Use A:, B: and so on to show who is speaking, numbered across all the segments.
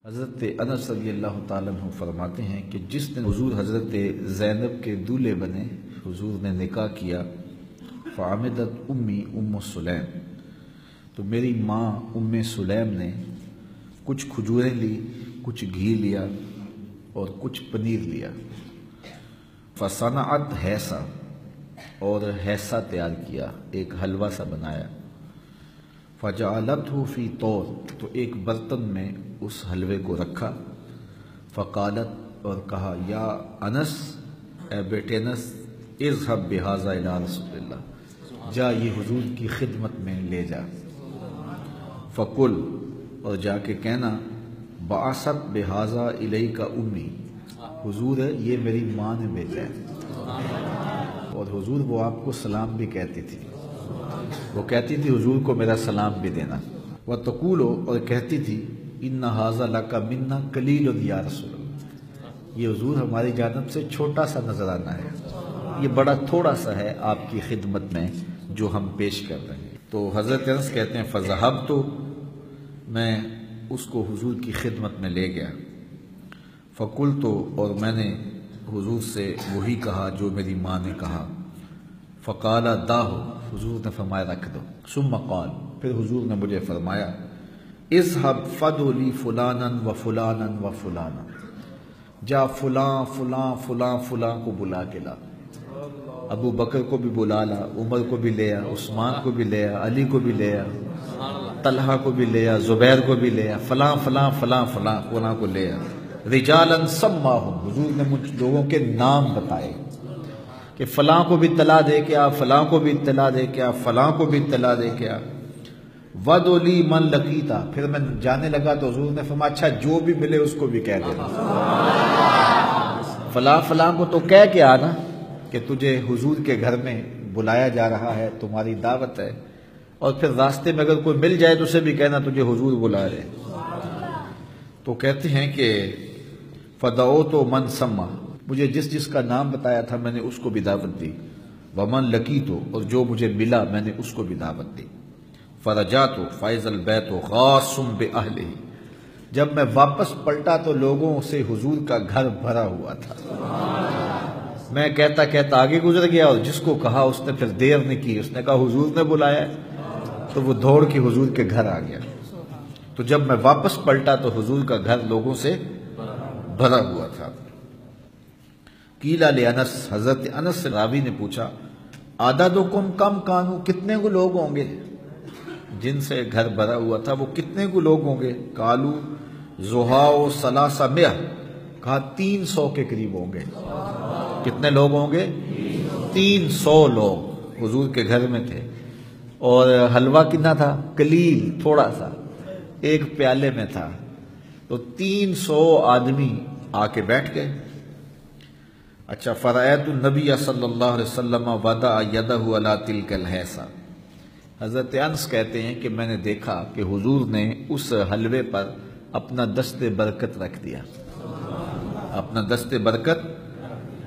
A: حضرت انس رضی اللہ تعالیٰ عنہ فرماتے ہیں کہ جس نے حضور حضرت زینب کے دولہے بنے، حضور نے نکاح کیا، فعمدت امی ام سلیم، تو میری ماں ام سلیم نے کچھ کھجوریں لی، کچھ گھی لیا اور کچھ پنیر لیا، فصنعت حیسا، اور حیسا تیار کیا، ایک حلوہ سا بنایا، فجعلتہ فی طور، تو ایک برتن میں اس حلوے کو رکھا، فقالت، اور کہا، یا انس، اے بیٹے انس، اذهب بہذا الی رسول اللہ، جا یہ حضور کی خدمت میں لے جا، فقل، اور جا کے کہنا، بعثت بہذا الیک امی، حضور ہے یہ میری ماں نے بھیجا ہے، اور حضور وہ آپ کو سلام بھی کہتی تھی، وہ کہتی تھی حضور کو میرا سلام بھی دینا، وتقول، اور کہتی تھی، ان ھذا لک منا قلیل یا رسول اللہ، یہ حضور ہماری جانب سے چھوٹا سا نظرانہ ہے، یہ بڑا تھوڑا سا ہے آپ کی خدمت میں جو ہم پیش کر رہے ہیں۔ تو حضرت انس کہتے ہیں فذهبت، میں اس کو حضور کی خدمت میں لے گیا، فقلت، اور میں نے حضور سے وہی کہا جو میری ماں نے کہا، فقال داہ، حضور نے فرمایا رکھ دو، ثم قال، پھر حضور نے مجھے فرمایا، اذهب فدع لی فلانا و فلانا و فلانا، جا فلاں فلاں فلاں فلاں کو بلا کے لا، ابو بکر کو بھی بلا لا، عمر کو بھی لے آ، عثمان کو بھی لے آ، علی کو بھی لے آ، طلحہ کو بھی لے آ، زبیر کو بھی لے آ، فلاں فلاں فلاں فلاں فلاں کو لے آ، رجالا سماہم، حضور نے مجھ لوگوں کے نام بتائے کہ فلاں کو بھی اطلاع دے کے آ، فلاں کو بھی اطلاع دے کے آ، فلاں کو بھی اطلاع دے کے آ، وَدْعُ لِي مَن لَقِيتَ، پھر میں جانے لگا تو حضور نے فرمایا اچھا جو بھی ملے اس کو بھی کہہ دینا، فلاں فلاں کو تو کہہ کے آنا کہ تجھے حضور کے گھر میں بلایا جا رہا ہے، تمہاری دعوت ہے، اور پھر راستے میں اگر کوئی مل جائے تو اسے بھی کہنا تجھے حضور بلا رہے۔ تو کہتے ہیں کہ فدعوت من سما، مجھے جس جس کا نام بتایا تھا میں نے اس کو بھی دعوت دی، ومن لقیت، اور جو مجھے ملا میں نے اس کو بھی دعوت دی، فرجعت فاذا البیت خاص باہلہ، جب میں واپس پلٹا تو لوگوں سے حضور کا گھر بھرا ہوا تھا، میں کہتا کہتا آگے گزر گیا، اور جس کو کہا اس نے پھر دیر نہیں کی، اس نے کہا حضور نے بلایا ہے، تو وہ دوڑ کے حضور کے گھر آ گیا، تو جب میں واپس پلٹا تو حضور کا گھر لوگوں سے بھرا ہوا تھا۔ قیل لانس، حضرت انس سے راوی نے پوچھا، عددکم کم کانو، کتنے کو لوگ ہوں گے جن سے گھر بھرا ہوا تھا، وہ کتنے کو لوگ ہوں گے؟ قالو زہاء ثلاثمائہ، کہا 300 کے قریب ہوں گے۔ کتنے لوگ ہوں گے؟ 300 لوگ حضور کے گھر میں تھے، اور حلوہ کتنا تھا؟ قلیل، تھوڑا سا، ایک پیالے میں تھا، تو 300 آدمی آ کے بیٹھ گئے۔ اچھا، فرأیت النبی صلی اللہ علیہ وسلم وضع یدہ علی تلک الحیسہ، حضرت انس کہتے ہیں کہ میں نے دیکھا کہ حضور نے اس حلوے پر اپنا دست برکت رکھ دیا، اپنا دست برکت،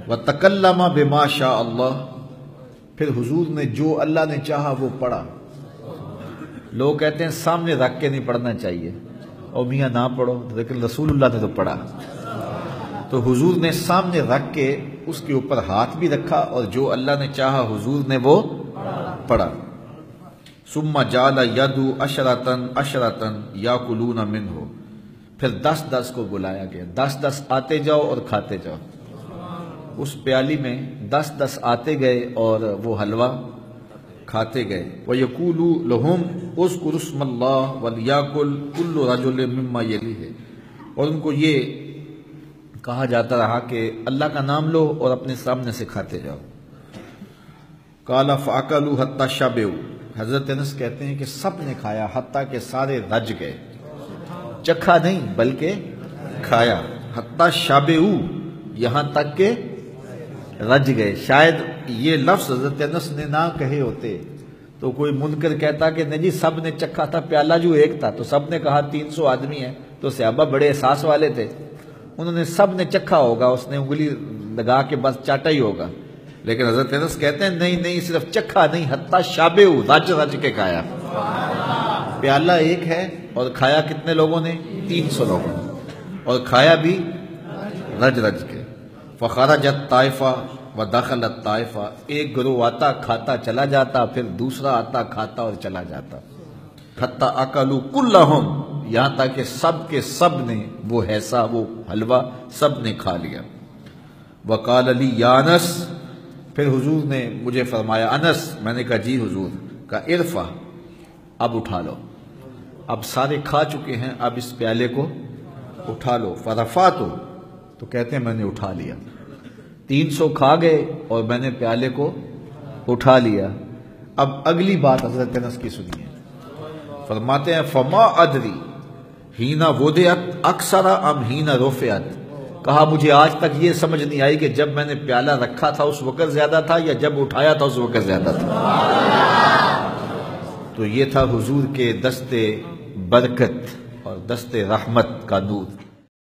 A: وتکلم بما شاء اللہ، پھر حضور نے جو اللہ نے چاہا وہ پڑھا۔ لوگ کہتے ہیں سامنے رکھ کے نہیں پڑھنا چاہیے، اور میاں نہ پڑھو، لیکن رسول اللہ نے تو پڑھا، تو حضور نے سامنے رکھ کے اس کے اوپر ہاتھ بھی رکھا، اور جو اللہ نے چاہا حضور نے وہ پڑھا۔ ثم جعل یدعو عشرۃ عشرۃ یاکلون منہ، پھر 10 کو بلایا گیا، 10 آتے جاؤ اور کھاتے جاؤ، اس پیالی میں 10 آتے گئے اور وہ حلوہ کھاتے گئے۔ وَيَقُولُ لَهُمْ اذْكُرُوا اسْمَ اللَّهِ وَلْيَأْكُلْ كُلُّ رَجُلٍ مِّمَّا يَلِيهِ، اور ان کو یہ کہا جاتا رہا کہ اللہ کا نام لو اور اپنے سامنے سے کھاتے جاؤ۔ قَالَ فَأَكَلُوا حَتَّى شَبِعُوا، حضرت انس کہتے ہیں کہ سب نے کھایا حتیٰ کہ سارے رج گئے، چکھا نہیں بلکہ کھایا، حَتَّى شَبِعُوا، یہاں تک کہ رج گئے۔ شاید یہ لفظ حضرت انس نے نہ کہے ہوتے تو کوئی منکر کہتا کہ نہیں جی سب نے چکھا تھا، پیالہ جو ایک تھا، تو سب نے کہا 300 آدمی ہیں، تو صحابہ بڑے احساس والے تھے، انہوں نے سب نے چکھا ہوگا، اس نے انگلی لگا کے بس چاٹا ہی ہوگا، لیکن حضرت انس کہتے ہیں نہیں صرف چکھا نہیں، حتیٰ شابعوا، رج کے کھایا، پیالہ ایک ہے اور کھایا کتنے لوگوں نے؟ 300 لوگوں نے۔ اور کھایا بھی رج رج کے۔ فخرجت طائفہ ودخلت طائفہ، ایک گروہ آتا کھاتا چلا جاتا، پھر دوسرا آتا کھاتا اور چلا جاتا، حتی اکلوا کلہم، یہاں تک کہ سب کے سب نے وہ حصہ، وہ حلوہ سب نے کھا لیا۔ وقال لی یا انس، پھر حضور نے مجھے فرمایا انس، میں نے کہا جی حضور، کہا ارفع، اب اٹھا لو، اب سارے کھا چکے ہیں، اب اس پیالے کو اٹھا لو۔ فرفعت، تو کہتے ہیں میں نے اٹھا لیا، 300 کھا گئے اور میں نے پیالے کو اٹھا لیا۔ اب اگلی بات حضرت انس کی سنیے، فرماتے ہیں فما ادری حین وضعت اکثر ام حین رفعت، کہا مجھے آج تک یہ سمجھ نہیں آئی کہ جب میں نے پیالہ رکھا تھا اس وقت زیادہ تھا یا جب اٹھایا تھا اس وقت زیادہ تھا۔ تو یہ تھا حضور کے دست برکت اور دست رحمت کا نور۔